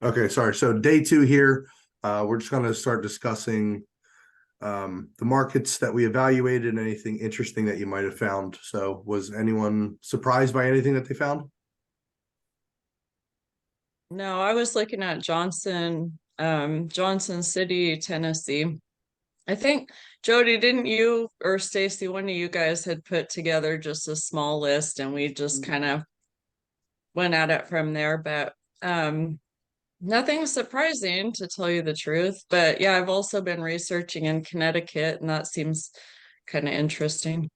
Okay, sorry. So day two here, we're just going to start discussing the markets that we evaluated and anything interesting that you might have found. So was anyone surprised by anything that they found? No, I was looking at Johnson City, Tennessee. I think Jody, didn't you or Stacy, one of you guys had put together just a small list and we just kind of went at it from there, but nothing surprising to tell you the truth. But yeah, I've also been researching in Connecticut and that seems kind of interesting.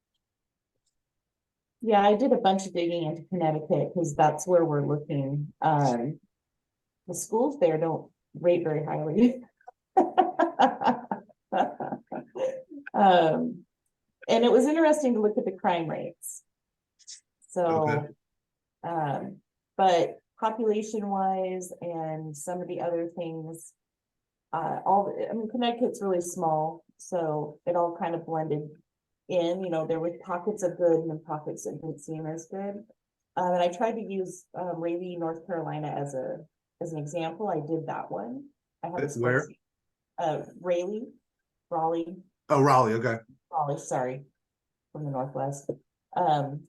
Yeah, I did a bunch of digging into Connecticut because that's where we're looking. The schools there don't rate very highly. Um, and it was interesting to look at the crime rates. Okay. So, but population wise and some of the other things, I mean, Connecticut's really small, so it all kind of blended in. There were pockets of good and then pockets that didn't seem as good. And I tried to use Raleigh, North Carolina as an example. I did that one. I have a Where? spreadsheet. Raleigh, Raleigh, Oh, Raleigh. Okay. Raleigh, sorry, from the Northwest. Um,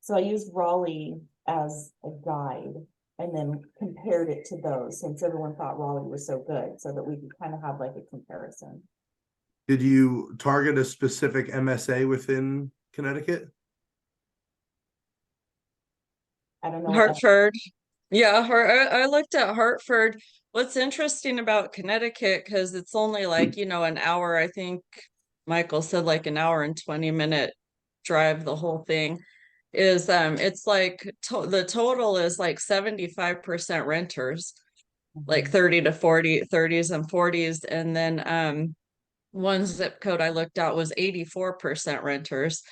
so I used Raleigh as a guide and then compared it to those since everyone thought Raleigh was so good so that we could kind of have like a comparison. Did you target a specific MSA within Connecticut? I don't know what Hartford. Yeah, I looked at Hartford. What's interesting about Connecticut, because it's only like, an hour, I think Michael said like an hour and 20-minute drive, the whole thing is it's like the total is like 75% renters, like 30 to 40, 30s and 40s. And then one zip code I looked at was 84% renters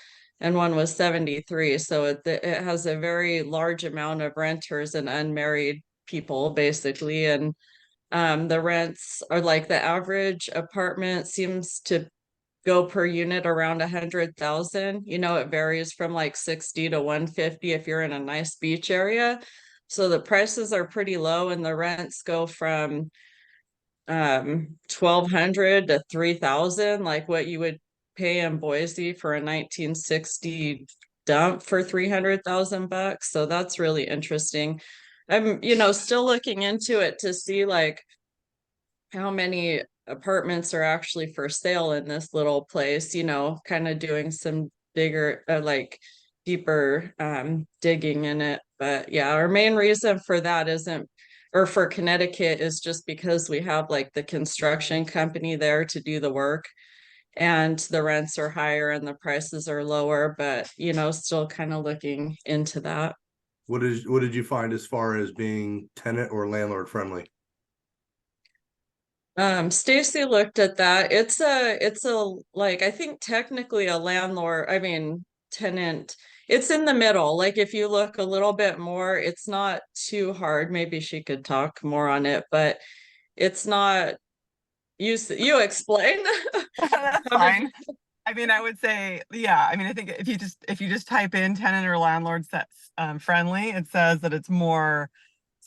and one was 73. So it has a very large amount of renters and unmarried people basically. And the rents are like the average apartment seems to go per unit around 100,000. It varies from like 60 to 150 if you're in a nice beach area. So the prices are pretty low and the rents go from 1,200 to 3,000, like what you would pay in Boise for a 1960 dump for 300,000 bucks. So that's really interesting. I'm, still looking into it to see like how many apartments are actually for sale in this little place, kind of doing some bigger, like deeper digging in it. But yeah, our main reason for that isn't, or for Connecticut is just because we have like the construction company there to do the work and the rents are higher and the prices are lower, but still kind of looking into that. What did you find as far as being tenant or landlord friendly? Stacy looked at that. It's a like I think technically a landlord, I mean tenant. It's in the middle. Like if you look a little bit more, it's not too hard. Maybe she could talk more on it, but it's not you explain. That's How did fine. I mean, I would say, yeah. I mean, I think if you just type in tenant or landlord sets friendly, it says that it's more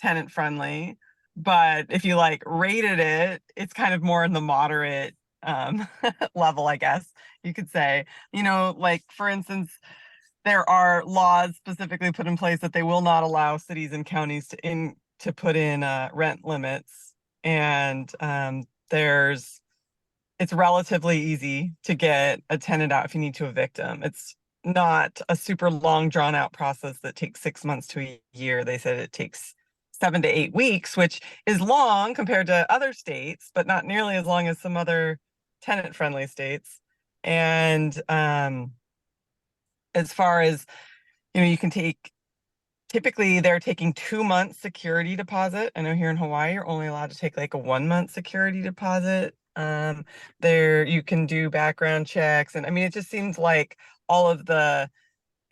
tenant friendly. But if you like rated it, it's kind of more in the moderate level, I guess you could say. Like for instance, there are laws specifically put in place that they will not allow cities and counties to put in rent limits, and it's relatively easy to get a tenant out if you need to evict them. It's not a super long drawn out process that takes 6 months to a year. They said it takes 7 to 8 weeks, which is long compared to other states, but not nearly as long as some other tenant friendly states. And as far as, you can typically they're taking 2 months security deposit. I know here in Hawaii, you're only allowed to take like a 1 month security deposit. There you can do background checks. And I mean, it just seems like all of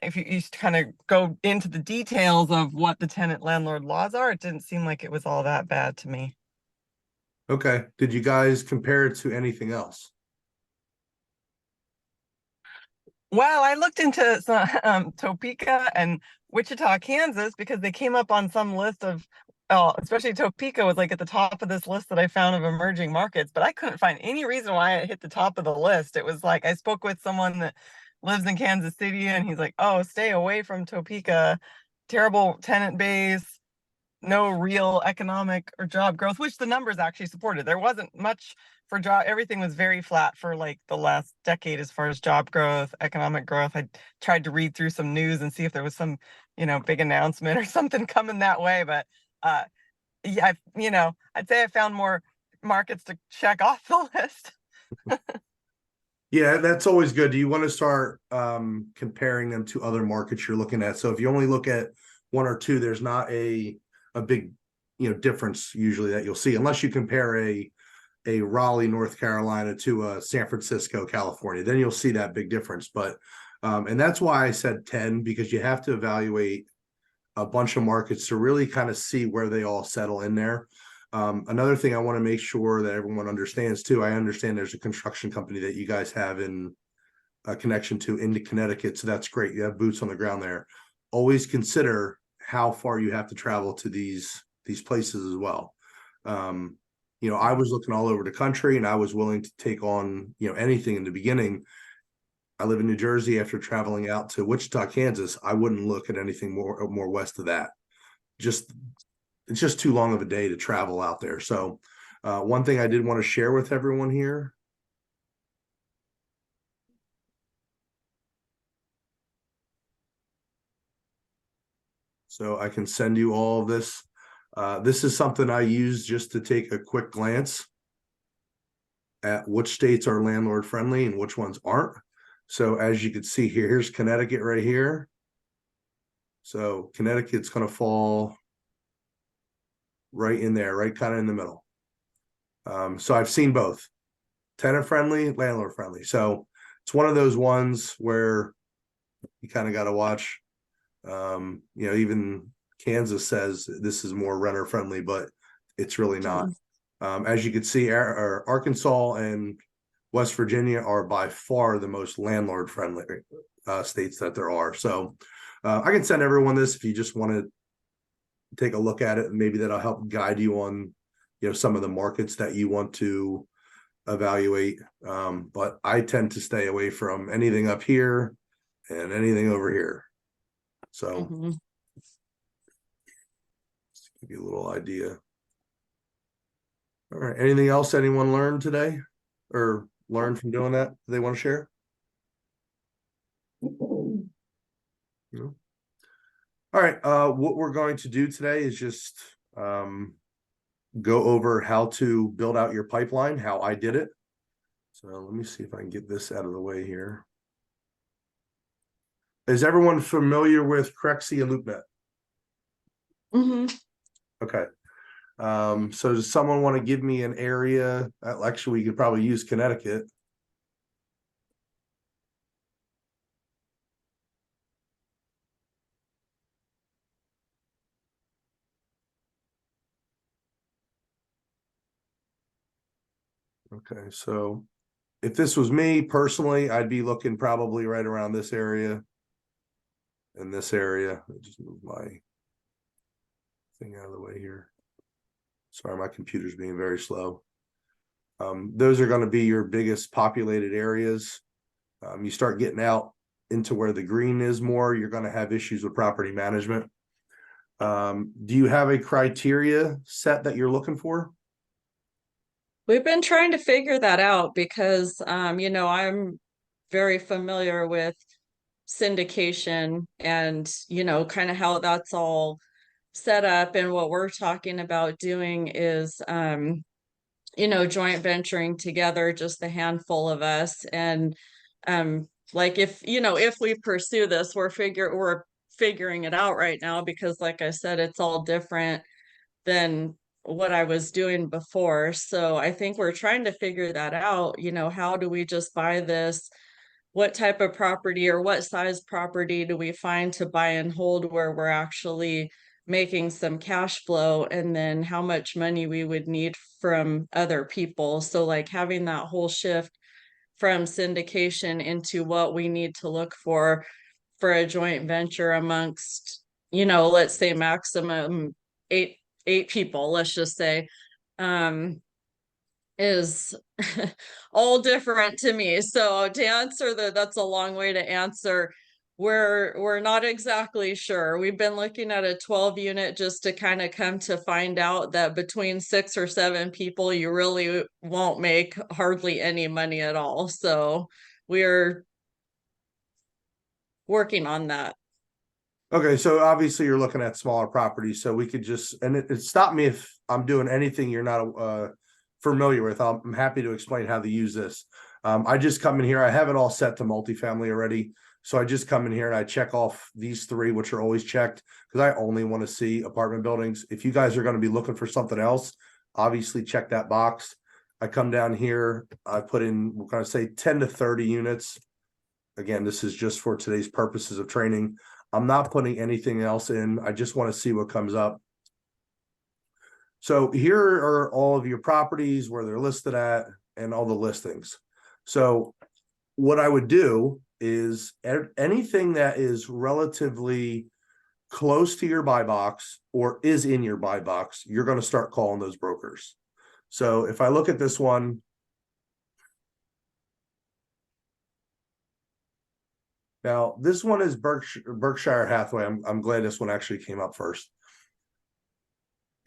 if you kind of go into the details of what the tenant landlord laws are, it didn't seem like it was all that bad to me. Okay. Did you guys compare it to anything else? Well, I looked into some, Topeka and Wichita, Kansas, because they came up on some list of Oh, especially Topeka was like at the top of this list that I found of emerging markets, but I couldn't find any reason why it hit the top of the list. It was like I spoke with someone that lives in Kansas City and he's like, "Oh, stay away from Topeka. Terrible tenant base, no real economic or job growth," which the numbers actually supported. There wasn't much for job, everything was very flat for like the last decade as far as job growth, economic growth. I tried to read through some news and see if there was some, big announcement or something coming that way, but uh yeah, I'd say I found more markets to check off the list. Yeah, that's always good. Do you want to start comparing them to other markets you're looking at? So if you only look at one or two, there's not a big difference usually that you'll see unless you compare a Raleigh, North Carolina to a San Francisco, California. Then you'll see that big difference. But and that's why I said 10, because you have to evaluate a bunch of markets to really kind of see where they all settle in there. Another thing I want to make sure that everyone understands too, I understand there's a construction company that you guys have in a connection to into Connecticut. So that's great. You have boots on the ground there. Always consider how far you have to travel to these places as well. I was looking all over the country and I was willing to take on, anything in the beginning. I live in New Jersey. After traveling out to Wichita, Kansas, I wouldn't look at anything more west of that. It's just too long of a day to travel out there. So one thing I did want to share with everyone here. So I can send you all of this. This is something I use just to take a quick glance at which states are landlord friendly and which ones aren't. So as you can see here, here's Connecticut right here. So Connecticut's going to fall right in there, right kind of in the middle. So I've seen both tenant friendly, landlord friendly. So it's one of those ones where you kind of got to watch. Even Kansas says this is more renter friendly, but it's really not. As you can see, Arkansas and West Virginia are by far the most landlord friendly states that there are. So I can send everyone this if you just want to take a look at it, and maybe that'll help guide you on some of the markets that you want to evaluate. But I tend to stay away from anything up here and anything over here. So just give you a little idea. All right, anything else anyone learned today or learned from doing that they want to share? No. All right, what we're going to do today is just go over how to build out your pipeline, how I did it. So let me see if I can get this out of the way here. Is everyone familiar with Crexi and LoopNet? Okay. So does someone want to give me an area? Actually, we could probably use Connecticut. Okay, so if this was me personally, I'd be looking probably right around this area and this area. I just move my thing out of the way here. Sorry, my computer's being very slow. Those are going to be your biggest populated areas. You start getting out into where the green is more, you're going to have issues with property management. Do you have a criteria set that you're looking for? We've been trying to figure that out because, I'm very familiar with syndication and, kind of how that's all set up. And what we're talking about doing is, joint venturing together, just a handful of us. And, like if we pursue this, we're figuring it out right now because like I said, it's all different than what I was doing before. So I think we're trying to figure that out. How do we just buy this? What type of property or what size property do we find to buy and hold where we're actually making some cash flow? And then how much money we would need from other people. So like having that whole shift from syndication into what we need to look for a joint venture amongst, let's say maximum 8 people, let's just say, is all different to me. So to answer that's a long way to answer. We're not exactly sure. We've been looking at a 12 unit just to kind of come to find out that between 6 or 7 people, you really won't make hardly any money at all. So we're working on that. Okay, so obviously you're looking at smaller properties, so we could just, and it stop me if I'm doing anything you're not familiar with. I'm happy to explain how to use this. I just come in here, I have it all set to multifamily already. So I just come in here and I check off these 3, which are always checked, because I only want to see apartment buildings. If you guys are going to be looking for something else, obviously check that box. I come down here, I put in, we're going to say 10 to 30 units. Again, this is just for today's purposes of training. I'm not putting anything else in. I just want to see what comes up. So here are all of your properties, where they're listed at, and all the listings. So what I would do is anything that is relatively close to your buy box or is in your buy box, you're going to start calling those brokers. So if I look at this one, now this one is Berkshire Hathaway. I'm glad this one actually came up first.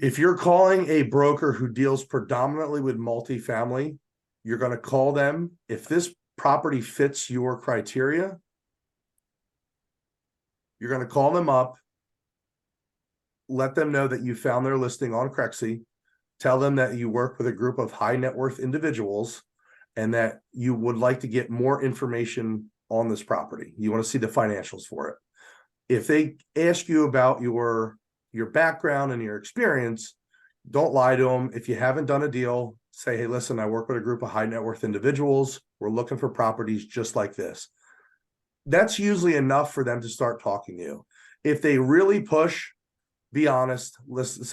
If you're calling a broker who deals predominantly with multifamily, you're going to call them. If this property fits your criteria, you're going to call them up, let them know that you found their listing on Crexi, tell them that you work with a group of high net worth individuals and that you would like to get more information on this property. You want to see the financials for it. If they ask you about your background and your experience, don't lie to them. If you haven't done a deal, say, hey, listen, I work with a group of high net worth individuals. We're looking for properties just like this. That's usually enough for them to start talking to you. If they really push, be honest, listen,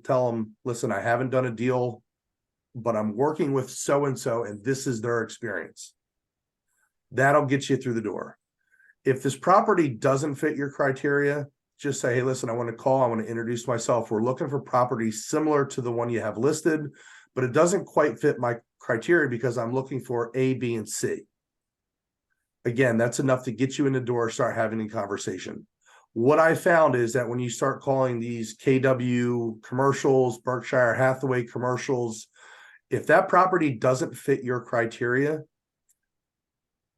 tell them, listen, I haven't done a deal, but I'm working with so-and-so, and this is their experience. That'll get you through the door. If this property doesn't fit your criteria, just say, hey, listen, I want to call, I want to introduce myself. We're looking for properties similar to the one you have listed, but it doesn't quite fit my criteria because I'm looking for A, B, and C. Again, that's enough to get you in the door, start having a conversation. What I found is that when you start calling these KW commercials, Berkshire Hathaway commercials, if that property doesn't fit your criteria,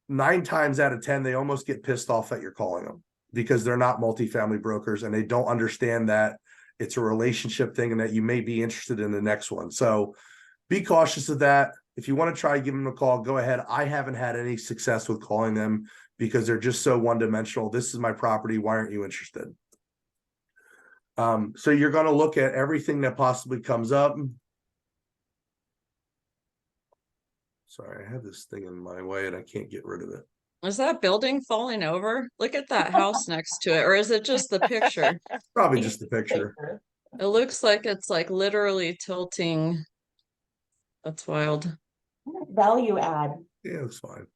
9 times out of 10, they almost get pissed off that you're calling them because they're not multifamily brokers and they don't understand that it's a relationship thing and that you may be interested in the next one. So be cautious of that. If you want to try, give them a call, go ahead. I haven't had any success with calling them because they're just so one-dimensional. This is my property. Why aren't you interested? So you're going to look at everything that possibly comes up. Sorry, I have this thing in my way and I can't get rid of it. Is that building falling over? Look at that house next to it, or is it just the picture? Probably just the picture. It looks like it's like literally tilting. That's wild. Value add. Yeah, it's fine.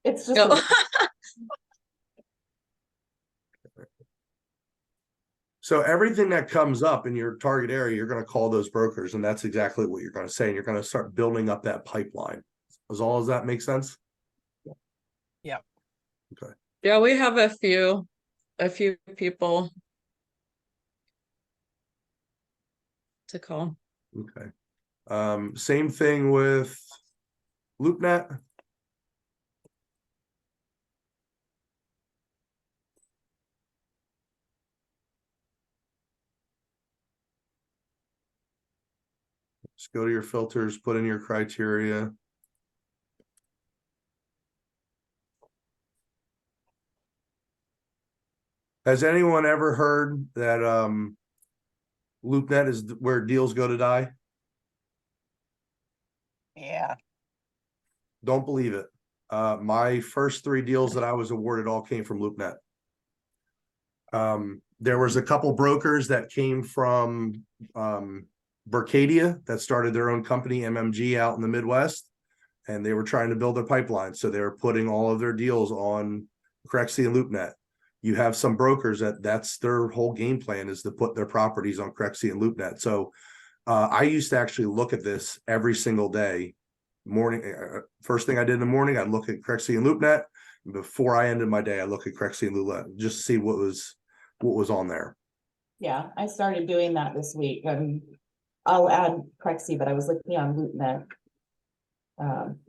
It's just. Oh. So everything that comes up in your target area, you're going to call those brokers, and that's exactly what you're going to say. And you're going to start building up that pipeline. As all as that makes sense? Yeah. Okay. Yeah, we have a few people to call. Okay. Same thing with LoopNet. Just go to your filters, put in your criteria. Has anyone ever heard that LoopNet is where deals go to die? Yeah. Don't believe it. My first 3 deals that I was awarded all came from LoopNet. There was a couple brokers that came from Berkadia that started their own company, MMG, out in the Midwest, and they were trying to build a pipeline. So they were putting all of their deals on Crexi and LoopNet. You have some brokers that's their whole game plan is to put their properties on Crexi and LoopNet. So I used to actually look at this every single day. Morning, first thing I did in the morning, I'd look at Crexi and LoopNet. Before I ended my day, I look at Crexi and LoopNet just to see what was on there. Yeah, I started doing that this week. I'll add Crexi, but I was looking on LoopNet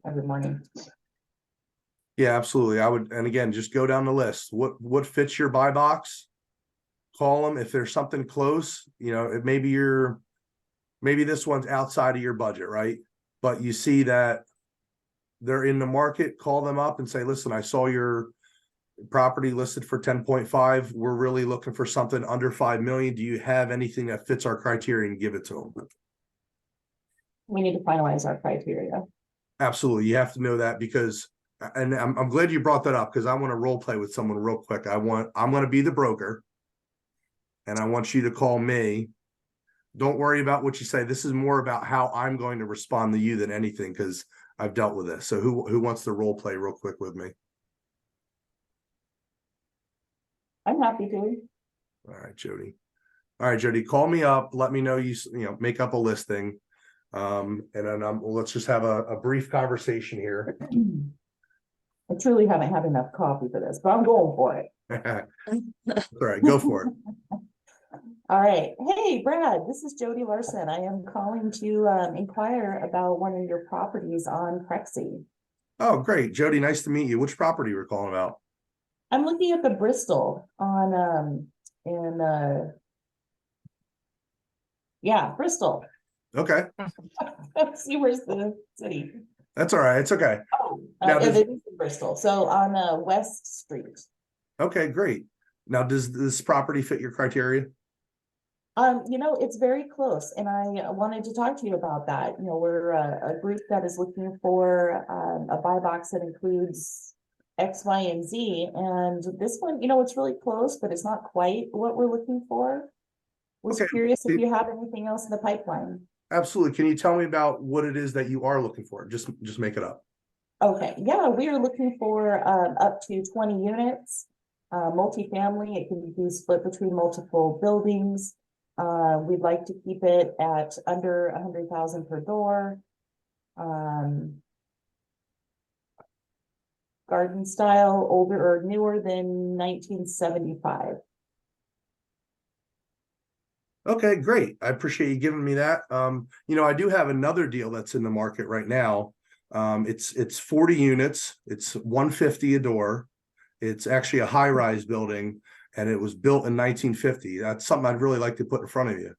every morning. Yeah, absolutely. I would, and again, just go down the list. What fits your buy box? Call them if there's something close. You know, it maybe this one's outside of your budget, right? But you see that they're in the market, call them up and say, listen, I saw your property listed for 10.5. We're really looking for something under 5 million. Do you have anything that fits our criteria, and give it to them? We need to finalize our criteria. Absolutely. You have to know that because, and I'm glad you brought that up because I want to role play with someone real quick. I'm going to be the broker and I want you to call me. Don't worry about what you say. This is more about how I'm going to respond to you than anything, because I've dealt with this. So who wants to role play real quick with me? I'm happy to. All right, Jody. All right, Jody, call me up. Let me know you make up a listing. And then let's just have a brief conversation here. I truly haven't had enough coffee for this, but I'm going for it. All right, go for it. All right. Hey, Brad, this is Jody Larson. I am calling to inquire about one of your properties on Crexi. Oh, great. Jody, nice to meet you. Which property we're calling about? I'm looking at the Bristol on Bristol. Okay. Let's see, where's the city? That's all right. It's okay. Oh, Now it is in Bristol. So on West Street. Okay, great. Now, does this property fit your criteria? It's very close, and I wanted to talk to you about that. You know, we're a group that is looking for a buy box that includes X, Y, and Z. And this one, it's really close, but it's not quite what we're looking for. Was Okay. curious if you have anything else in the pipeline. Absolutely. Can you tell me about what it is that you are looking for? Just make it up. Okay, yeah, we are looking for up to 20 units, multifamily. It can be split between multiple buildings. We'd like to keep it at under 100,000 per door. Garden style, older or newer than 1975. Okay, great. I appreciate you giving me that. I do have another deal that's in the market right now. It's 40 units. It's 150 a door. It's actually a high-rise building, and it was built in 1950. That's something I'd really like to put in front of you.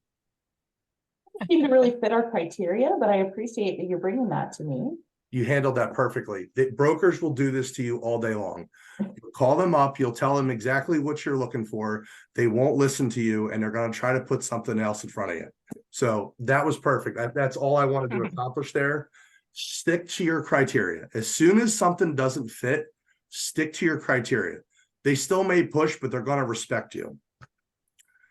It seemed to really fit our criteria, but I appreciate that you're bringing that to me. You handled that perfectly. The brokers will do this to you all day long. You'll call them up, you'll tell them exactly what you're looking for. They won't listen to you, and they're going to try to put something else in front of you. So that was perfect. That's all I wanted to accomplish there. Stick to your criteria. As soon as something doesn't fit, stick to your criteria. They still may push, but they're going to respect you.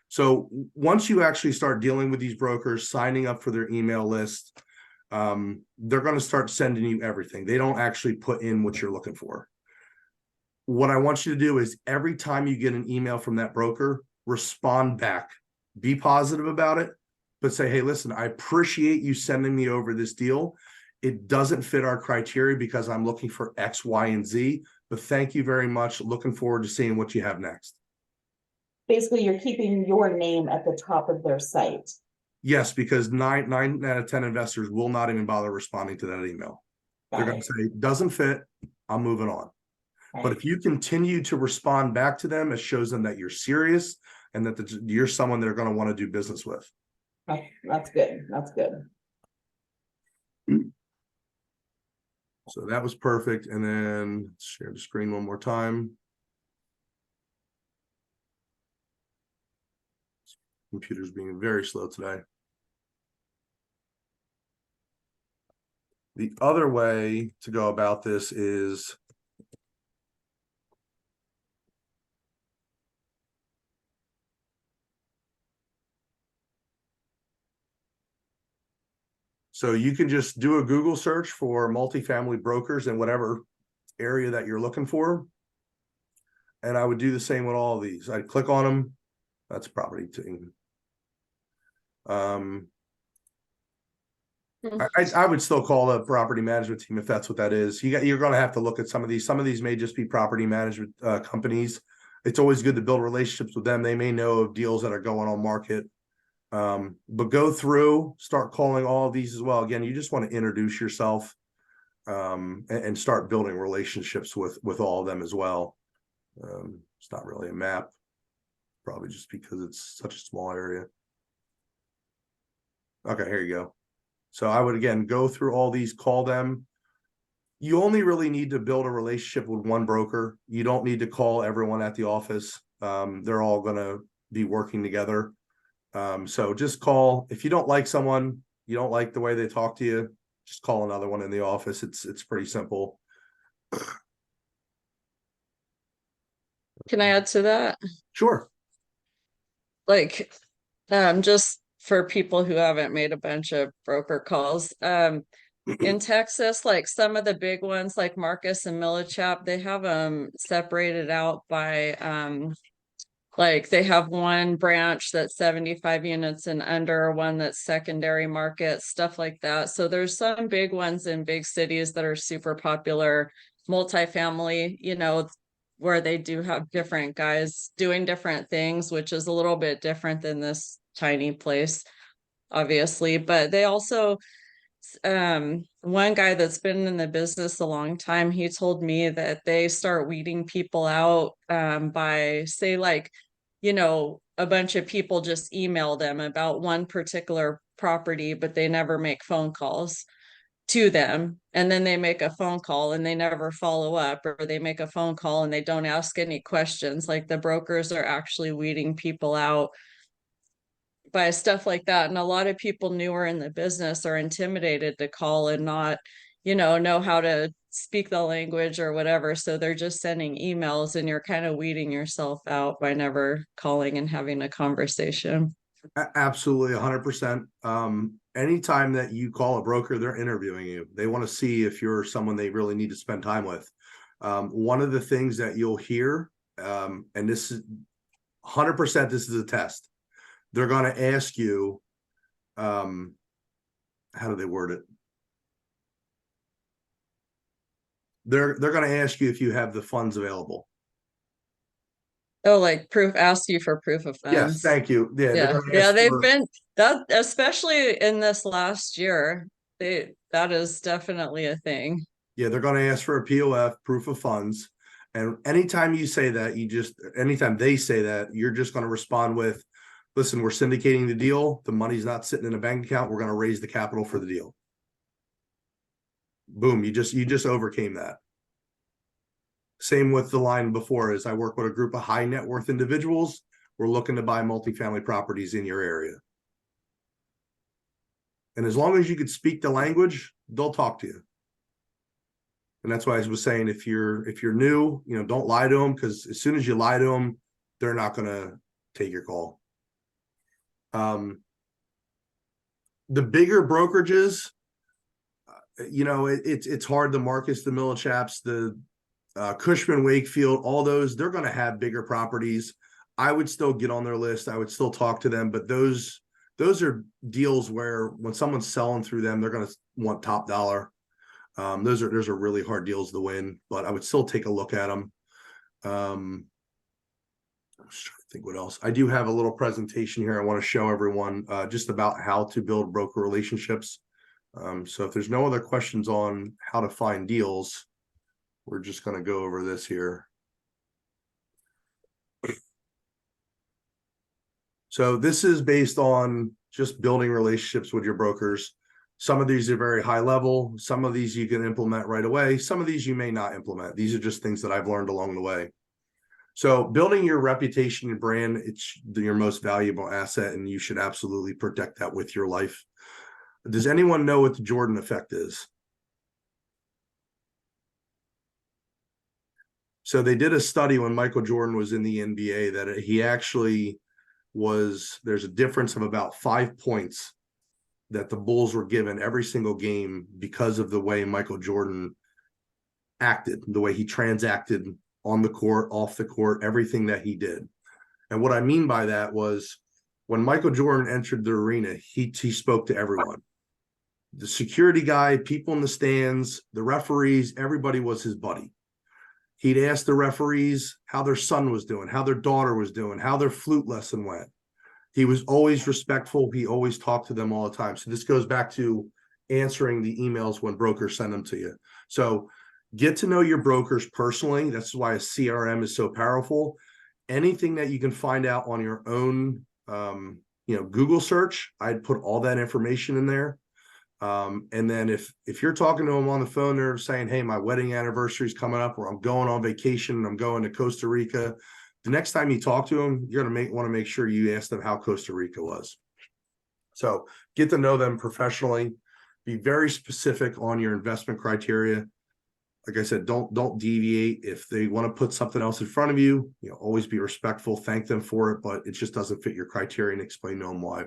So once you actually start dealing with these brokers, signing up for their email list, they're going to start sending you everything. They don't actually put in what you're looking for. What I want you to do is every time you get an email from that broker, respond back, be positive about it, but say, hey, listen, I appreciate you sending me over this deal. It doesn't fit our criteria because I'm looking for X, Y, and Z, but thank you very much. Looking forward to seeing what you have next. Basically, you're keeping your name at the top of their site. Yes, because nine out of 10 investors will not even bother responding to that email. They're going to say, doesn't fit, I'm moving on. Right. But if you continue to respond back to them, it shows them that you're serious and that you're someone they're going to want to do business with. That's good. That's good. So that was perfect. And then let's share the screen one more time. Computer's being very slow today. The other way to go about this is so you can just do a Google search for multifamily brokers in whatever area that you're looking for. And I would do the same with all of these. I'd click on them. That's property team. I would still call a property management team if that's what that is. You're going to have to look at some of these. Some of these may just be property management companies. It's always good to build relationships with them. They may know of deals that are going on market. But go through, start calling all of these as well. Again, you just want to introduce yourself and start building relationships with all of them as well. It's not really a map, probably just because it's such a small area. Okay, here you go. So I would, again, go through all these, call them. You only really need to build a relationship with one broker. You don't need to call everyone at the office. They're all going to be working together. So just call. If you don't like someone, you don't like the way they talk to you, just call another one in the office. It's pretty simple. Can I add to that? Sure. Like, just for people who haven't made a bunch of broker calls, in Texas, like some of the big ones like Marcus and Millichap, they have them separated out by like they have one branch that's 75 units and under, one that's secondary market, stuff like that. So there's some big ones in big cities that are super popular, multifamily, you know, where they do have different guys doing different things, which is a little bit different than this tiny place, obviously. But they also, one guy that's been in the business a long time, he told me that they start weeding people out by, say, like, you know, a bunch of people just email them about one particular property, but they never make phone calls to them. And then they make a phone call and they never follow up, or they make a phone call and they don't ask any questions. Like the brokers are actually weeding people out by stuff like that. And a lot of people newer in the business are intimidated to call and not, you know how to speak the language or whatever. So they're just sending emails and you're kind of weeding yourself out by never calling and having a conversation. Absolutely, 100%. Anytime that you call a broker, they're interviewing you. They want to see if you're someone they really need to spend time with. One of the things that you'll hear, and this is 100%, this is a test. They're going to ask you, how do they word it? They're going to ask you if you have the funds available. Oh, like ask you for proof of funds. Yes, thank you. Yeah, they've been that, especially in this last year. That is definitely a thing. Yeah, they're going to ask for a POF, proof of funds. And anytime you say that, anytime they say that, you're just going to respond with, listen, we're syndicating the deal. The money's not sitting in a bank account. We're going to raise the capital for the deal. Boom. You just overcame that. Same with the line before is I work with a group of high net worth individuals. We're looking to buy multifamily properties in your area. And as long as you could speak the language, they'll talk to you. And that's why I was saying, if you're new, don't lie to them, because as soon as you lie to them, they're not going to take your call. The bigger brokerages, it's hard. The Marcus, the Millichaps, the Cushman, Wakefield, all those, they're going to have bigger properties. I would still get on their list. I would still talk to them, but those are deals where when someone's selling through them, they're going to want top dollar. Those are really hard deals to win, but I would still take a look at them. I'm just trying to think what else. I do have a little presentation here I want to show everyone just about how to build broker relationships. So if there's no other questions on how to find deals, we're just going to go over this here. So this is based on just building relationships with your brokers. Some of these are very high level. Some of these you can implement right away. Some of these you may not implement. These are just things that I've learned along the way. So building your reputation and brand, it's your most valuable asset, and you should absolutely protect that with your life. Does anyone know what the Jordan effect is? So they did a study when Michael Jordan was in the NBA that he actually there's a difference of about 5 points that the Bulls were given every single game because of the way Michael Jordan acted, the way he transacted on the court, off the court, everything that he did. And what I mean by that was when Michael Jordan entered the arena, he spoke to everyone. The security guy, people in the stands, the referees, everybody was his buddy. He'd ask the referees how their son was doing, how their daughter was doing, how their flute lesson went. He was always respectful. He always talked to them all the time. So this goes back to answering the emails when brokers send them to you. So get to know your brokers personally. That's why a CRM is so powerful. Anything that you can find out on your own, Google search, I'd put all that information in there. And then if you're talking to them on the phone, they're saying, hey, my wedding anniversary is coming up, or I'm going on vacation and I'm going to Costa Rica. The next time you talk to them, you're going to want to make sure you ask them how Costa Rica was. So get to know them professionally, be very specific on your investment criteria. Like I said, don't deviate. If they want to put something else in front of you, always be respectful, thank them for it, but it just doesn't fit your criteria, and explain to them why.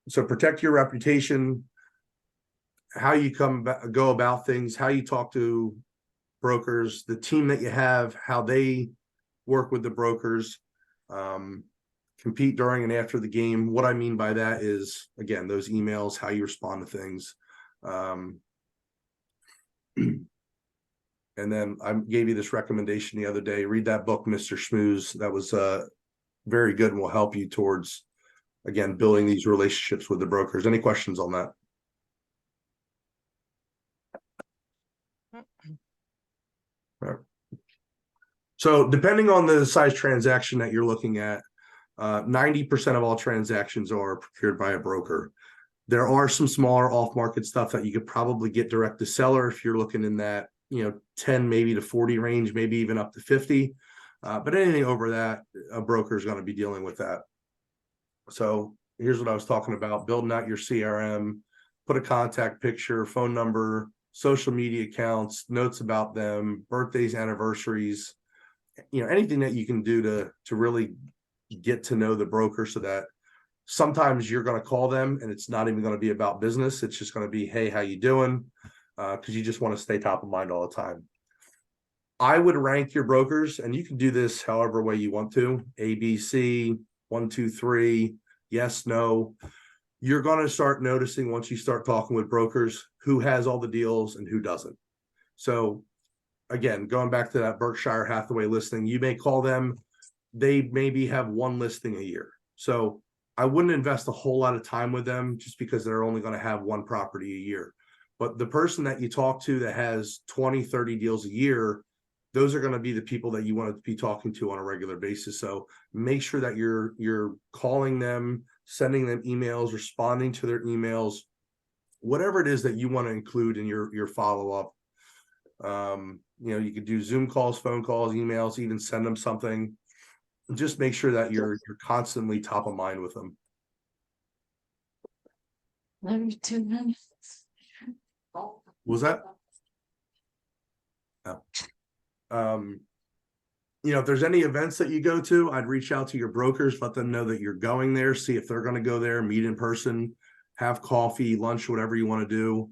So protect your reputation, how you go about things, how you talk to brokers, the team that you have, how they work with the brokers, compete during and after the game. What I mean by that is, again, those emails, how you respond to things. And then I gave you this recommendation the other day. Read that book, Mr. Schmooze. That was very good and will help you towards, again, building these relationships with the brokers. Any questions on that? All right. So depending on the size transaction that you're looking at, 90% of all transactions are procured by a broker. There are some smaller off-market stuff that you could probably get direct to seller if you're looking in that 10 maybe to 40 range, maybe even up to 50. But anything over that, a broker is going to be dealing with that. So here's what I was talking about: building out your CRM, put a contact picture, phone number, social media accounts, notes about them, birthdays, anniversaries, anything that you can do to really get to know the broker, so that sometimes you're going to call them and it's not even going to be about business. It's just going to be, hey, how you doing? Because you just want to stay top of mind all the time. I would rank your brokers, and you can do this however way you want to: A, B, C, 1, 2, 3, yes, no. You're going to start noticing, once you start talking with brokers, who has all the deals and who doesn't. So again, going back to that Berkshire Hathaway listing, you may call them, they maybe have one listing a year. So I wouldn't invest a whole lot of time with them just because they're only going to have one property a year. But the person that you talk to that has 20, 30 deals a year, those are going to be the people that you want to be talking to on a regular basis. So make sure that you're calling them, sending them emails, responding to their emails, whatever it is that you want to include in your follow-up. You could do Zoom calls, phone calls, emails, even send them something. Just make sure that you're constantly top of mind with them. Maybe 2 minutes. Was that? If there's any events that you go to, I'd reach out to your brokers, let them know that you're going there, see if they're going to go there, meet in person, have coffee, lunch, whatever you want to do.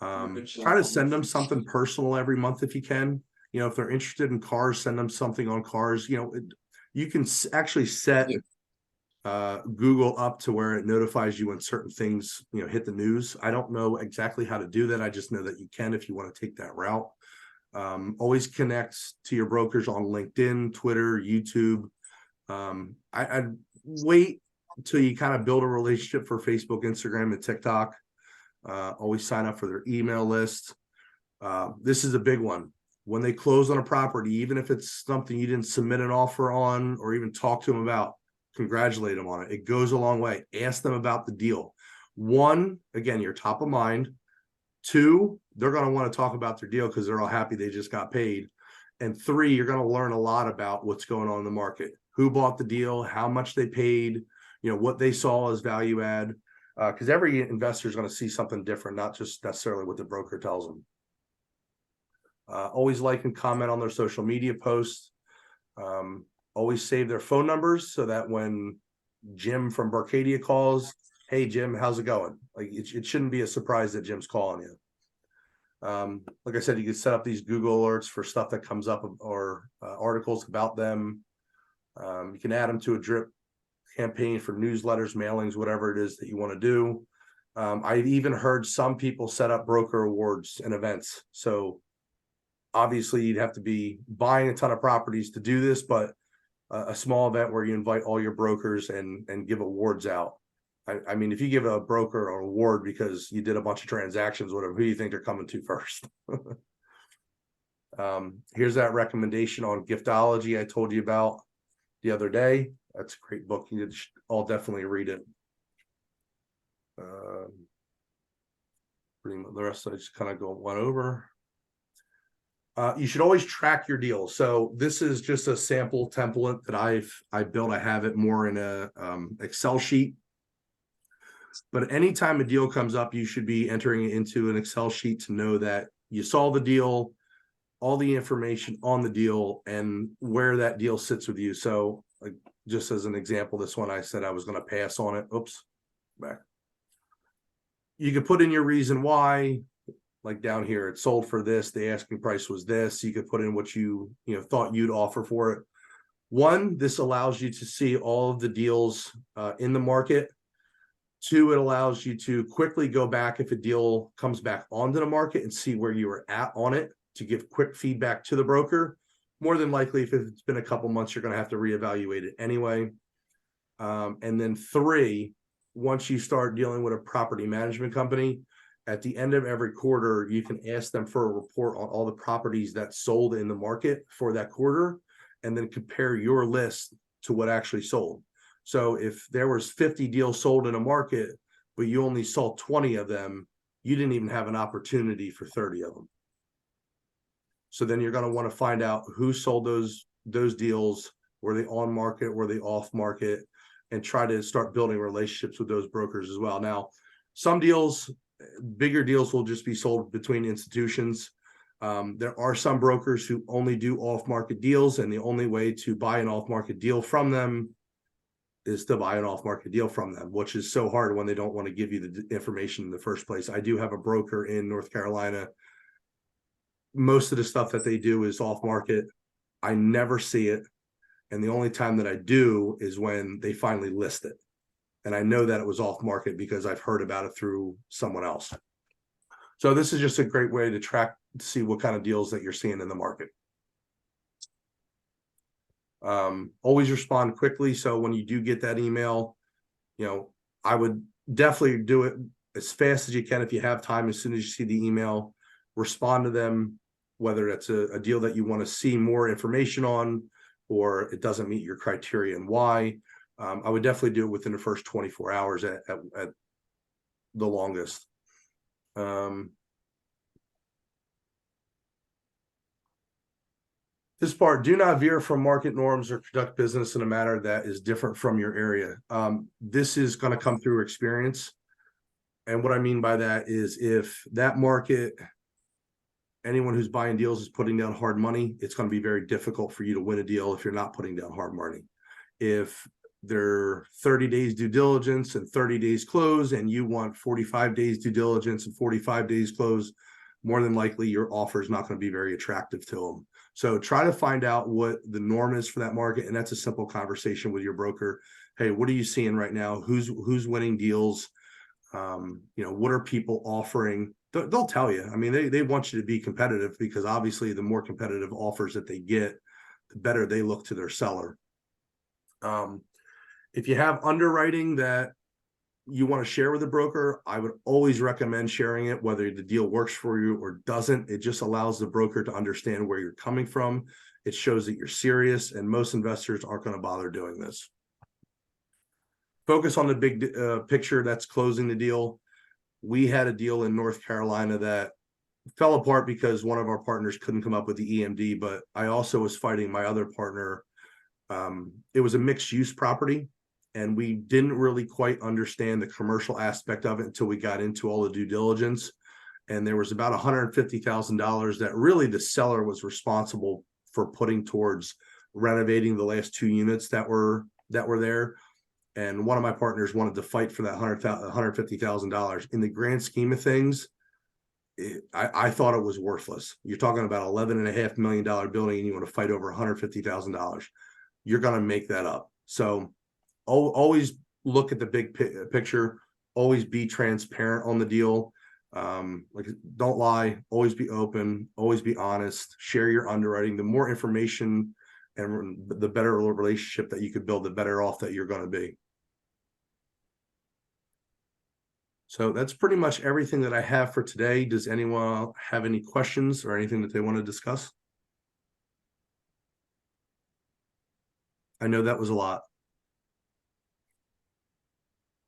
Try to send them something personal every month if you can. If they're interested in cars, send them something on cars. You can actually set Google up to where it notifies you when certain things hit the news. I don't know exactly how to do that. I just know that you can if you want to take that route. Always connect to your brokers on LinkedIn, Twitter, YouTube. I'd wait until you kind of build a relationship for Facebook, Instagram, and TikTok. Always sign up for their email list. This is a big one. When they close on a property, even if it's something you didn't submit an offer on or even talk to them about, congratulate them on it. It goes a long way. Ask them about the deal. 1, again, you're top of mind. 2, they're going to want to talk about their deal because they're all happy they just got paid. And 3, you're going to learn a lot about what's going on in the market, who bought the deal, how much they paid, what they saw as value add, because every investor is going to see something different, not just necessarily what the broker tells them. Always like and comment on their social media posts. Always save their phone numbers so that when Jim from Barcadia calls, hey, Jim, how's it going? Like it shouldn't be a surprise that Jim's calling you. Like I said, you can set up these Google alerts for stuff that comes up or articles about them. You can add them to a drip campaign for newsletters, mailings, whatever it is that you want to do. I've even heard some people set up broker awards and events. So obviously you'd have to be buying a ton of properties to do this, but a small event where you invite all your brokers and give awards out. I mean, if you give a broker an award because you did a bunch of transactions, whatever, who do you think they're coming to first? Here's that recommendation on Giftology I told you about the other day. That's a great book. You should all definitely read it. Pretty much the rest I just kind of went over. You should always track your deals. So this is just a sample template that I've built. I have it more in a Excel sheet. But anytime a deal comes up, you should be entering it into an Excel sheet to know that you saw the deal, all the information on the deal, and where that deal sits with you. So like, just as an example, this one I said I was going to pass on it. Oops, back. You could put in your reason why, like down here, it sold for this, the asking price was this. You could put in what you thought you'd offer for it. One, this allows you to see all of the deals in the market. Two, it allows you to quickly go back if a deal comes back onto the market and see where you were at on it to give quick feedback to the broker. More than likely, if it's been a couple months, you're going to have to reevaluate it anyway. And then three, once you start dealing with a property management company, at the end of every quarter, you can ask them for a report on all the properties that sold in the market for that quarter, and then compare your list to what actually sold. So if there was 50 deals sold in a market, but you only saw 20 of them, you didn't even have an opportunity for 30 of them. So then you're going to want to find out who sold those deals. Were they on market? Were they off market? And try to start building relationships with those brokers as well. Now, some deals, bigger deals, will just be sold between institutions. There are some brokers who only do off-market deals, and the only way to buy an off-market deal from them is to buy an off-market deal from them, which is so hard when they don't want to give you the information in the first place. I do have a broker in North Carolina. Most of the stuff that they do is off-market. I never see it. And the only time that I do is when they finally list it. And I know that it was off market because I've heard about it through someone else. So this is just a great way to track, to see what kind of deals that you're seeing in the market. Always respond quickly. So when you do get that email, I would definitely do it as fast as you can. If you have time, as soon as you see the email, respond to them, whether that's a deal that you want to see more information on, or it doesn't meet your criteria and why. I would definitely do it within the first 24 hours at the longest. This part, do not veer from market norms or conduct business in a manner that is different from your area. This is going to come through experience. And what I mean by that is, if that market, anyone who's buying deals is putting down hard money, it's going to be very difficult for you to win a deal if you're not putting down hard money. If they're 30 days due diligence and 30 days close, and you want 45 days due diligence and 45 days close, more than likely your offer is not going to be very attractive to them. So try to find out what the norm is for that market. And that's a simple conversation with your broker. Hey, what are you seeing right now? Who's winning deals? What are people offering? They'll tell you. I mean, they want you to be competitive, because obviously the more competitive offers that they get, the better they look to their seller. If you have underwriting that you want to share with a broker, I would always recommend sharing it, whether the deal works for you or doesn't. It just allows the broker to understand where you're coming from. It shows that you're serious, and most investors aren't going to bother doing this. Focus on the big picture that's closing the deal. We had a deal in North Carolina that fell apart because one of our partners couldn't come up with the EMD, but I also was fighting my other partner. It was a mixed use property, and we didn't really quite understand the commercial aspect of it until we got into all the due diligence. And there was about $150,000 that really the seller was responsible for putting towards renovating the last 2 units that were there. And one of my partners wanted to fight for that $150,000. In the grand scheme of things, I thought it was worthless. You're talking about $11.5 million building and you want to fight over $150,000. You're going to make that up. So always look at the big picture, always be transparent on the deal. Like, don't lie, always be open, always be honest, share your underwriting. The more information and the better relationship that you could build, the better off that you're going to be. So that's pretty much everything that I have for today. Does anyone have any questions or anything that they want to discuss? I know that was a lot.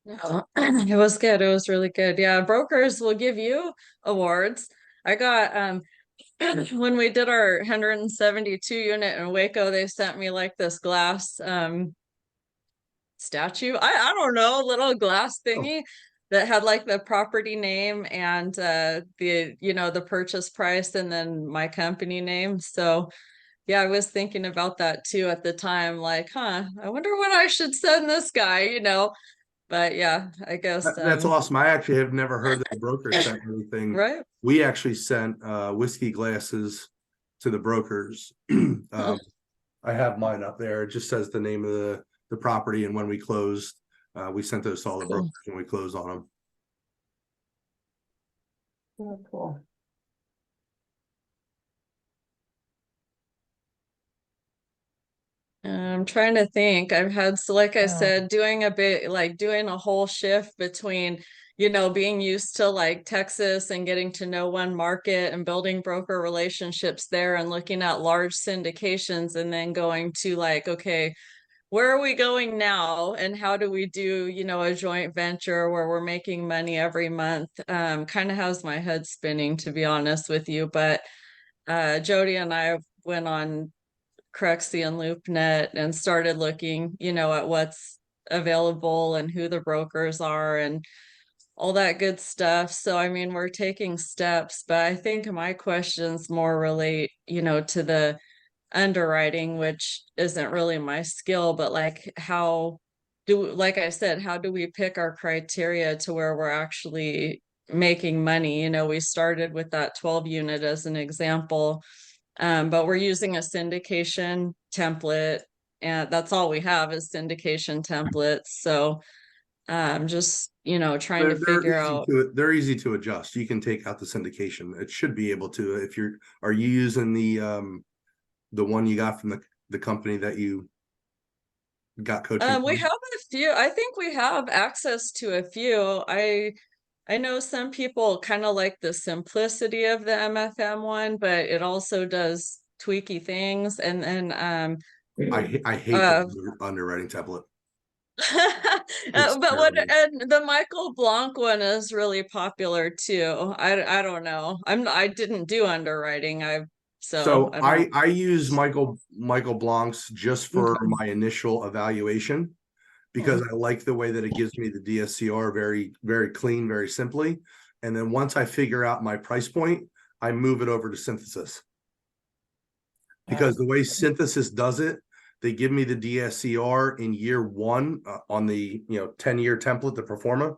No, it was good. It was really good. Yeah, brokers will give you awards. I got when we did our 172 unit in Waco, they sent me like this glass statue. I don't know, little glass thingy that had like the property name and the the purchase price and then my company name. So yeah, I was thinking about that too at the time, like, I wonder what I should send this guy. But yeah, I guess That's awesome. I actually have never heard that a broker sent anything. right. We actually sent whiskey glasses to the brokers. I have mine up there. It just says the name of the property and when we closed. We sent those to all the Cool. brokers when we closed on them. Oh, cool. I'm trying to think. I've had, so like I Yeah. said, doing a whole shift between, being used to like Texas and getting to know one market and building broker relationships there and looking at large syndications and then going to like, okay, where are we going now? And how do we do, a joint venture where we're making money every month? Kind of has my head spinning, to be honest with you. But Jody and I went on Crexy and LoopNet and started looking, at what's available and who the brokers are and all that good stuff. So, I mean, we're taking steps, but I think my questions more relate, to the underwriting, which isn't really my skill, but like like I said, how do we pick our criteria to where we're actually making money? We started with that 12 unit as an example. But we're using a syndication template, and that's all we have is syndication templates. So just, trying to figure out. They're easy to adjust. You can take out the syndication. It should be able to. If are you using the one you got from the company that you got coaching? We have a few. I think we have access to a few. I know some people kind of like the simplicity of the MFM one, but it also does tweaky things. And then I hate the underwriting template. but and the Michael Blanc one is really popular too. I don't know. I didn't do underwriting. I use Michael Blanc's just for my initial evaluation because I like the way that it gives me the DSCR very, very clean, very simply. And then once I figure out my price point, I move it over to Synthesis. Because the way Synthesis does it, they give me the DSCR in year one on the 10-year template, the Performa.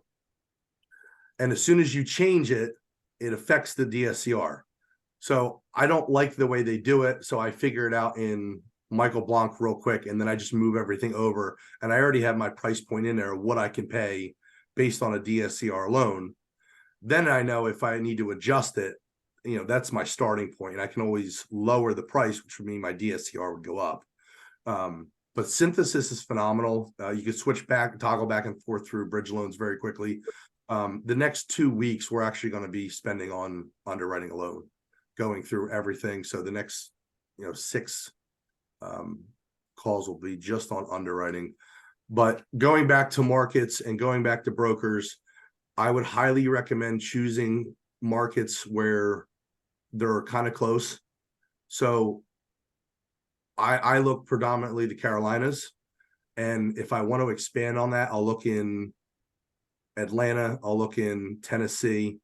And as soon as you change it, it affects the DSCR. So I don't like the way they do it. So I figure it out in Michael Blanc real quick, and then I just move everything over. And I already have my price point in there, what I can pay based on a DSCR loan. Then I know if I need to adjust it, that's my starting point. And I can always lower the price, which would mean my DSCR would go up. But Synthesis is phenomenal. You can toggle back and forth through bridge loans very quickly. The next 2 weeks, we're actually going to be spending on underwriting a loan, going through everything. So the next, 6 calls will be just on underwriting. But going back to markets and going back to brokers, I would highly recommend choosing markets where they're kind of close. So I look predominantly the Carolinas. And if I want to expand on that, I'll look in Atlanta, I'll look in Tennessee,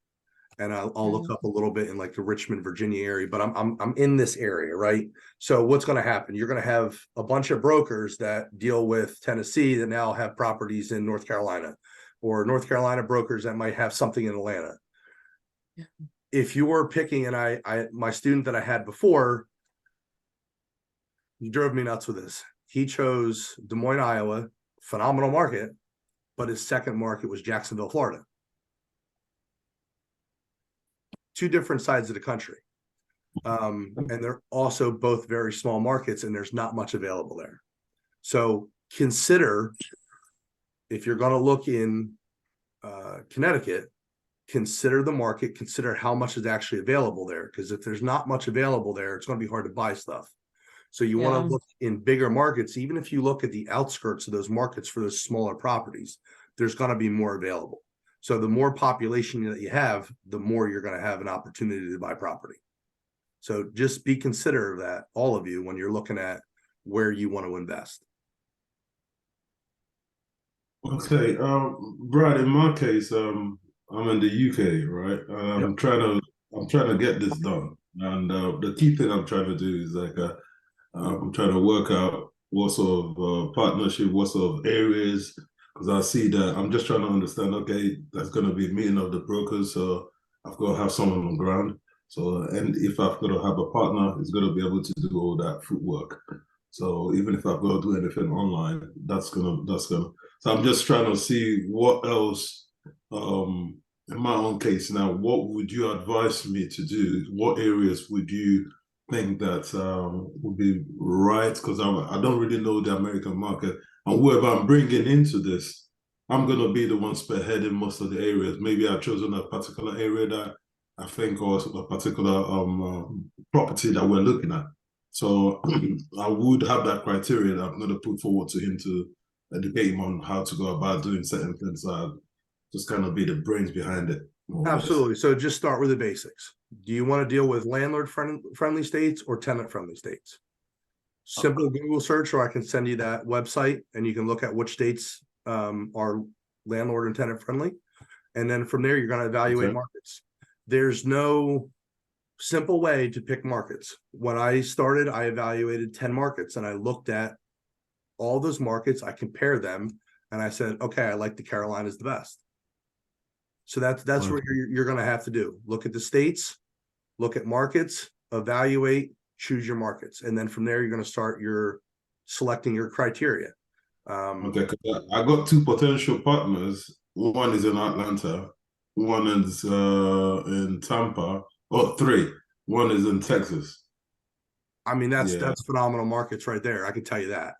and I'll look up a little bit in like the Richmond, Virginia area, but I'm in this area, right? So what's going to happen? You're going to have a bunch of brokers that deal with Tennessee that now have properties in North Carolina, or North Carolina brokers that might have something in Atlanta. if you were picking, and my student that I had before, he drove me nuts with this. He chose Des Moines, Iowa, phenomenal market, but his second market was Jacksonville, Florida. Two different sides of the country. And they're also both very small markets, and there's not much available there. So consider, if you're going to look in Connecticut, consider the market, consider how much is actually available there. Because if there's not much available there, it's going to be hard to buy stuff. So you want to look in bigger markets. Even if you look at the outskirts of those markets for those smaller properties, there's going to be more available. So the more population that you have, the more you're going to have an opportunity to buy property. So just be considerate of that, all of you, when you're looking at where you want to invest. Okay, Brad, in my case, I'm in the UK, right? I'm trying to get this done. And the key thing I'm trying to do is like I'm trying to work out what sort of partnership, what sort of areas, because I see that I'm just trying to understand, okay, that's going to be a meeting of the brokers, so I've got to have someone on ground. So, and if I've got to have a partner, it's going to be able to do all that footwork. So even if I've got to do anything online, that's gonna. So I'm just trying to see what else, in my own case now, what would you advise me to do? What areas would you think that would be right? Because I don't really know the American market, and whoever I'm bringing into this, I'm going to be the one spearheading most of the areas. Maybe I've chosen a particular area that I think, or a particular property that we're looking at. So I would have that criteria that I'm going to put forward to him to educate him on how to go about doing certain things. Just kind of be the brains behind it. Absolutely. So just start with the basics. Do you want to deal with landlord friendly states or tenant friendly states? Simple Google search, or I can send you that website and you can look at which states are landlord and tenant friendly. And then from there, you're going to evaluate markets. There's no simple way to pick markets. When I started, I evaluated 10 markets and I looked at all those markets. I compared them and I said, okay, I like the Carolinas the best. So that's what you're going to have to do. Look at the states, look at markets, evaluate, choose your markets. And then from there, you're going to start selecting your criteria. Okay, I got two potential partners. One is in Atlanta, one is in Tampa, or three. One is in Texas. I mean, that's phenomenal markets right there. I can tell you that.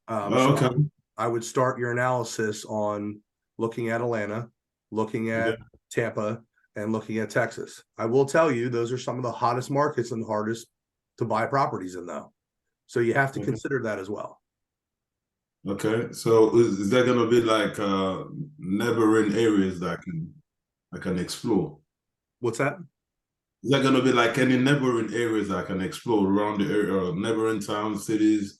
Okay. So I would start your analysis on looking at Atlanta, looking at Tampa, and looking at Texas. I will tell you, those are some of the hottest markets and hardest to buy properties in, though. So you have to consider that as well. Okay, so is there going to be like neighboring areas that I can explore? What's that? Is there going to be like any neighboring areas I can explore around the area, neighboring towns, cities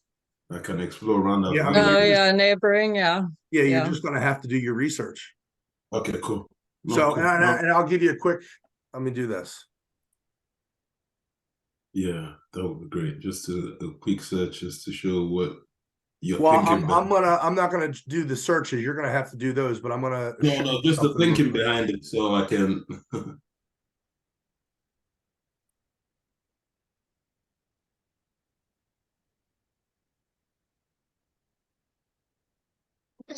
I can explore around that? Yeah, I mean, neighboring, you're just going to have to do your research. Okay, cool. So, cool. And I'll give you a quick. Let me do this. Yeah, that would be great. Just a quick search, just to show what. I'm not gonna do the searches. You're gonna have to do those, but I'm gonna just the thinking behind it, so I can.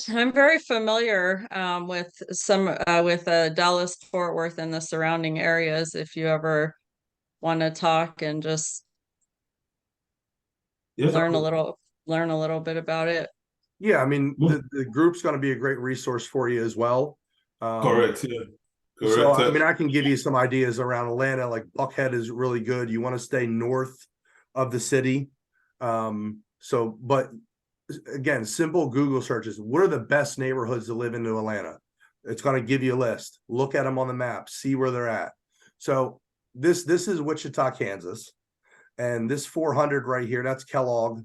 I'm very familiar with some with Dallas, Fort Worth, and the surrounding areas. If you ever want to talk and just learn a little bit about it. Yeah, I mean, the group's going to be a great resource for you as well. Correct. Yeah. Correct. So, I mean, I can give you some ideas around Atlanta. Like Buckhead is really good. You want to stay north of the city. But again, simple Google searches. What are the best neighborhoods to live in Atlanta? It's going to give you a list. Look at them on the map. See where they're at. So this is Wichita, Kansas. And this 400 right here, that's Kellogg.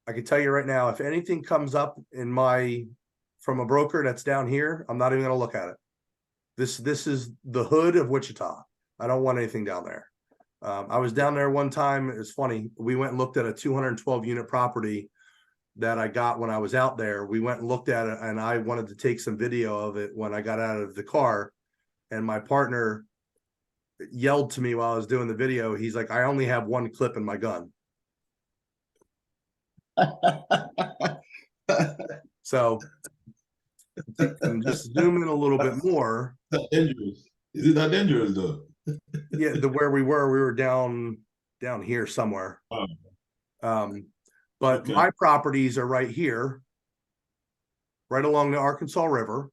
I can tell you right now, if anything comes up from a broker that's down here, I'm not even going to look at it. This is the hood of Wichita. I don't want anything down there. I was down there one time. It's funny. We went and looked at a 212 unit property that I got when I was out there. We went and looked at it, and I wanted to take some video of it when I got out of the car. And my partner yelled to me while I was doing the video. He's like, I only have one clip in my gun. So and just zoom in a little bit more. That's dangerous. Is it that dangerous though? Yeah, where we were down here somewhere. Oh. But Okay. my properties are right here, right along the Arkansas River,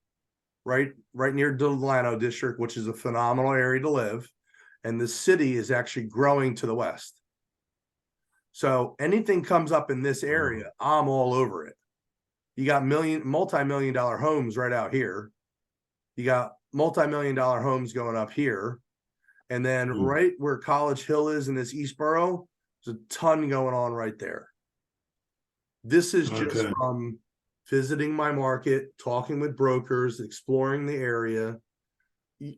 right near Delano District, which is a phenomenal area to live. And the city is actually growing to the west. So anything comes up in this area, I'm all over it. You got multi-million dollar homes right out here. You got multi-million dollar homes going up here. And then right where College Hill is in this East Borough, there's a ton going on right there. This is just from visiting my market, talking with brokers, exploring the area.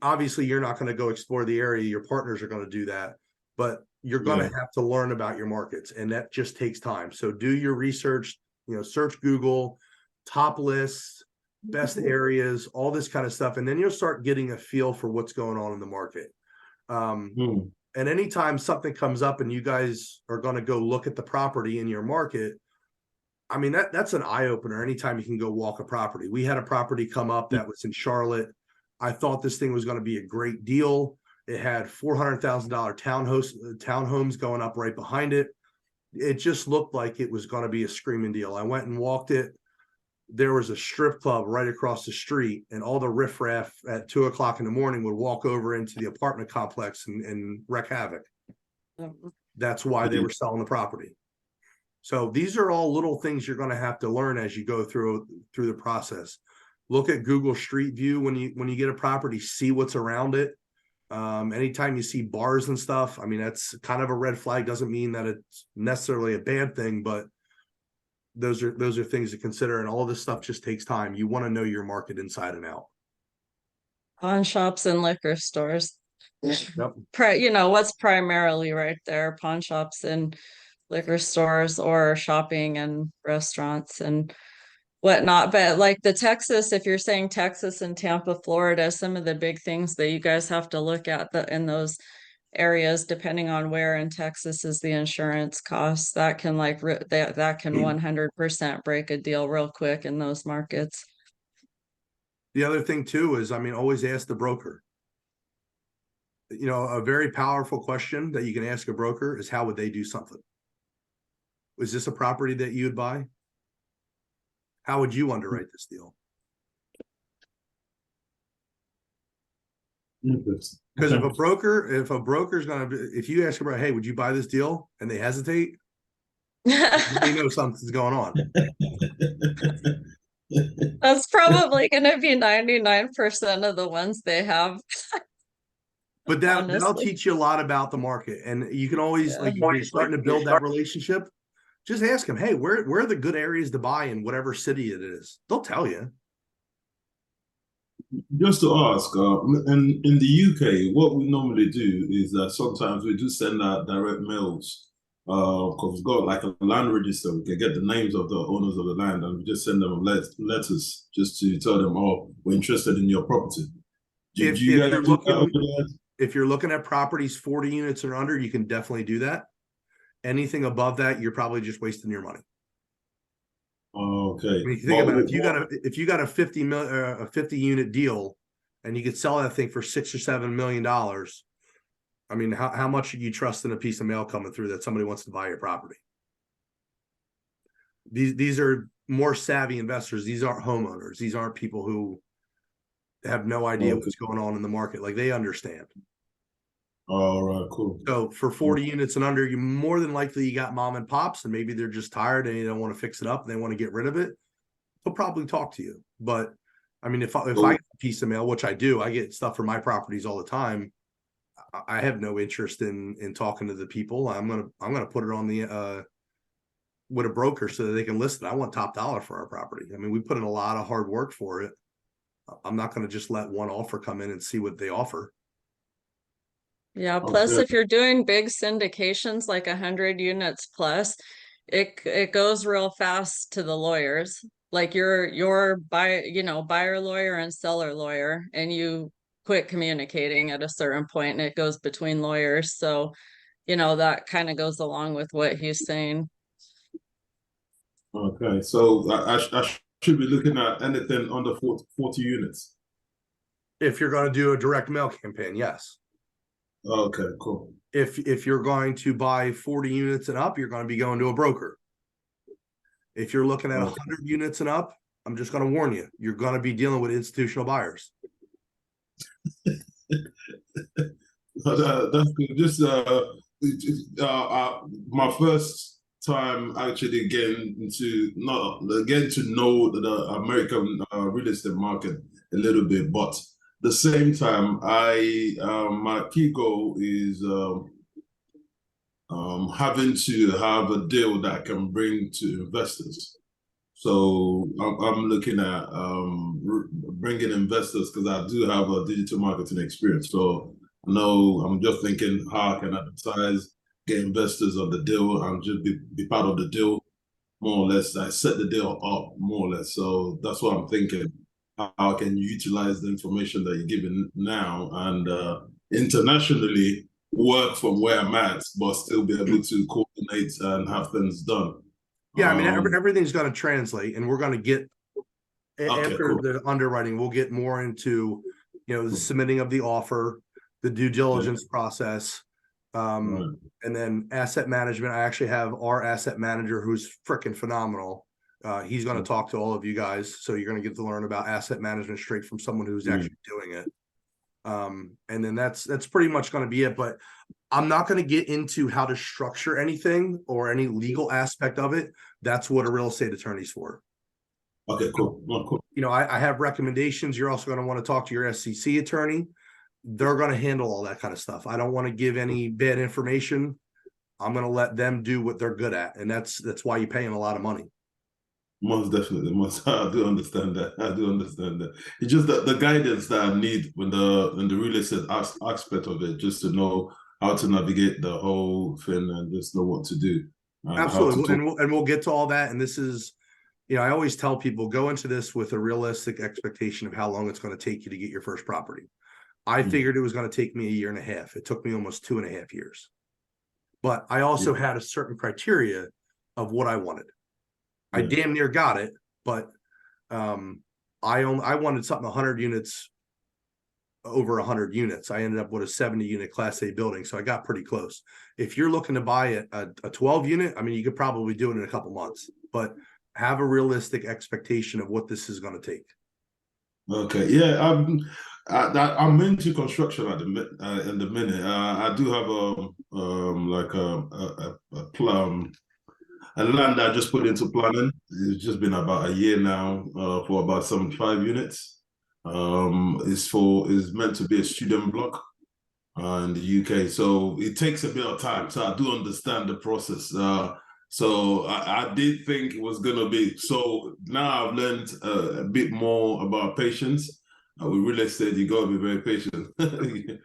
Obviously, you're not going to go explore the area. Your partners are going to do that, but you're going to have to learn about your markets, and that just takes time. So do your research, search Google, top lists, best areas, all this kind of stuff. And then you'll start getting a feel for what's going on in the market. And anytime something comes up and you guys are going to go look at the property in your market, I mean, that's an eye opener. Anytime you can go walk a property. We had a property come up that was in Charlotte. I thought this thing was going to be a great deal. It had $400,000 townhomes going up right behind it. It just looked like it was going to be a screaming deal. I went and walked it. There was a strip club right across the street, and all the riffraff at 2:00 in the morning would walk over into the apartment complex and wreak havoc. That's why they were selling the property. So these are all little things you're going to have to learn as you go through the process. Look at Google Street View when you get a property, see what's around it. Anytime you see bars and stuff, I mean, that's kind of a red flag. Doesn't mean that it's necessarily a bad thing, but those are things to consider. And all of this stuff just takes time. You want to know your market inside and out. Pawn shops and liquor stores. Yep. What's primarily right there, pawn shops and liquor stores, or shopping and restaurants and whatnot. But like if you're saying Texas and Tampa, Florida, some of the big things that you guys have to look at in those areas, depending on where in Texas is the insurance costs, that can that can 100% break a deal real quick in those markets. The other thing too is, I mean, always ask the broker. A very powerful question that you can ask a broker is, how would they do something? Is this a property that you would buy? How would you underwrite this deal? Because if a broker's if you ask about, hey, would you buy this deal? And they hesitate, they know something's going on. That's probably going to be 99% of the ones they have. But that'll teach you a lot about the market. And you can always, if you're starting to build that relationship, just ask them, hey, where are the good areas to buy in whatever city it is? They'll tell you. Just to ask, and in the UK, what we normally do is that sometimes we do send out direct mails, because we've got like a land register. We can get the names of the owners of the land, and we just send them letters just to tell them, oh, we're interested in your property. If you're looking at properties 40 units or under, you can definitely do that. Anything above that, you're probably just wasting your money. Okay. I mean, think about it. If you got a 50 unit deal, and you could sell that thing for $6 or $7 million, I mean, how much do you trust in a piece of mail coming through that somebody wants to buy your property? These are more savvy investors. These aren't homeowners. These aren't people who have no idea what's going on in the market. Like, they understand. All right, cool. So for 40 units and under, you more than likely you got mom and pops, and maybe they're just tired and they don't want to fix it up and they want to get rid of it. They'll probably talk to you. But I mean, if I get a piece of mail, which I do, I get stuff for my properties all the time. I have no interest in talking to the people. I'm gonna put it on the with a broker so that they can list it. I want top dollar for our property. I mean, we put in a lot of hard work for it. I'm not going to just let one offer come in and see what they offer. Yeah. Plus, if you're doing big syndications, like 100 units plus, it goes real fast to the lawyers. Like your buyer lawyer and seller lawyer, and you quit communicating at a certain point and it goes between lawyers. So, you know, that kind of goes along with what he's saying. Okay, so I should be looking at anything under 40 units. If you're going to do a direct mail campaign, yes. Okay, cool. If you're going to buy 40 units and up, you're going to be going to a broker. If you're looking at Okay. 100 units and up, I'm just going to warn you, you're going to be dealing with institutional buyers. That's good. Just my first time actually getting to know the American real estate market a little bit, but the same time, my key goal is having to have a deal that I can bring to investors. So I'm looking at bringing investors because I do have a digital marketing experience. So no, I'm just thinking how I can advertise, get investors on the deal, and just be part of the deal, more or less. I set the deal up more or less. So that's what I'm thinking. How I can utilize the information that you're giving now and internationally work from where I'm at, but still be able to coordinate and have things done. Yeah, I mean, everything's going to translate, and we're going to get after cool. the underwriting, we'll get more into, you know, the submitting of the offer, the due diligence process, Right. and then asset management. I actually have our asset manager who's freaking phenomenal. He's going to talk to all of you guys, so you're going to get to learn about asset management straight from someone who's actually doing it. And then that's pretty much going to be it. But I'm not going to get into how to structure anything or any legal aspect of it. That's what a real estate attorney's for. Okay, cool. Well, cool. You know, I have recommendations. You're also going to want to talk to your SEC attorney. They're going to handle all that kind of stuff. I don't want to give any bad information. I'm going to let them do what they're good at, and that's why you pay them a lot of money. Most definitely, I do understand that. I do understand that. It's just the guidance that I need when the real estate aspect of it, just to know how to navigate the whole thing and just know what to do. Absolutely, and we'll get to all that. And this is, you know, I always tell people, go into this with a realistic expectation of how long it's going to take you to get your first property. I figured it was going to take me 1.5 years. It took me almost 2.5 years. But I also had a certain criteria of what I wanted. I damn near got it, but I wanted something 100 units, over 100 units. I ended up with a 70 unit Class A building, so I got pretty close. If you're looking to buy a 12 unit, I mean, you could probably do it in a couple months, but have a realistic expectation of what this is going to take. Okay, yeah, I'm into construction at in the minute. I do have like a land I just put into planning. It's just been about a year now for about 75 units. Is meant to be a student block in the UK, so it takes a bit of time. So I do understand the process. So I did think it was gonna be. So now I've learned a bit more about patience. With real estate, you got to be very patient. You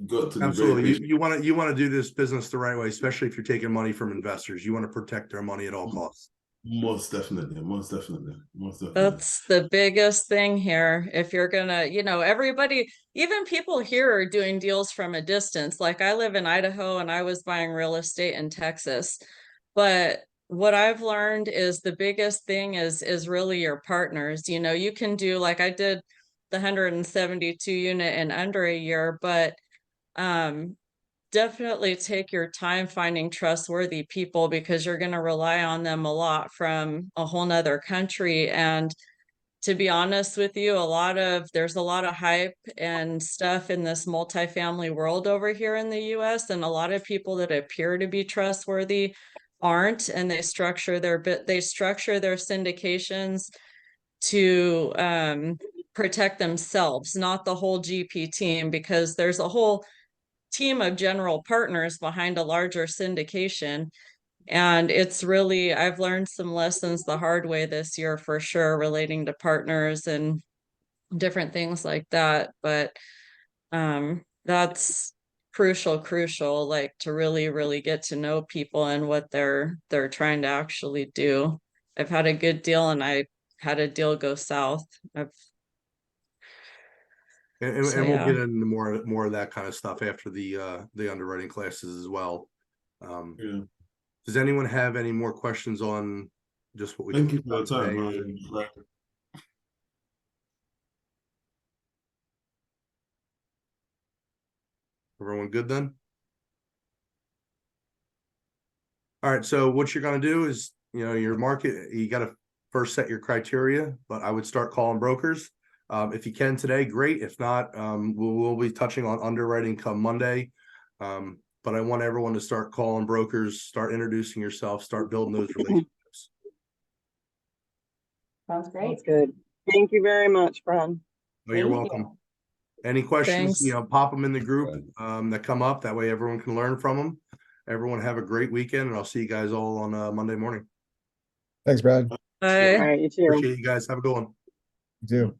got to be Absolutely. very patient. You want to do this business the right way, especially if you're taking money from investors. You want to protect their money at all costs. Most definitely. That's the biggest thing here. If you're gonna, you know, everybody, even people here are doing deals from a distance. Like I live in Idaho and I was buying real estate in Texas. But what I've learned is the biggest thing is really your partners. You know, you can do, like I did the 172 unit in under a year, but definitely take your time finding trustworthy people, because you're going to rely on them a lot from a whole nother country. And to be honest with you, there's a lot of hype and stuff in this multifamily world over here in the US, and a lot of people that appear to be trustworthy aren't, and they structure their syndications to protect themselves, not the whole GP team, because there's a whole team of general partners behind a larger syndication. And it's really, I've learned some lessons the hard way this year for sure, relating to partners and different things like that. But that's crucial, like to really get to know people and what they're trying to actually do. I've had a good deal and I had a deal go south. And So, we'll yeah. get into more of that kind of stuff after the underwriting classes as well. Yeah. Does anyone have any more questions on just what we Thank you talked for your about time. today? Everyone good then? All right, so what you're gonna do is, your market, you gotta first set your criteria, but I would start calling brokers. If you can today, great. If not, we'll be touching on underwriting come Monday. But I want everyone to start calling brokers, start introducing yourself, start building those relationships. Sounds great. That's good. Thank you very much, Fran. Oh, you're Thank welcome. you. Any questions, Thanks. pop them in the group that come up. That way everyone can learn from them. Everyone have a great weekend, and I'll see you guys all on Monday morning. Thanks, Brad. Bye. All right, you too. Appreciate you guys. Have a good one. You too.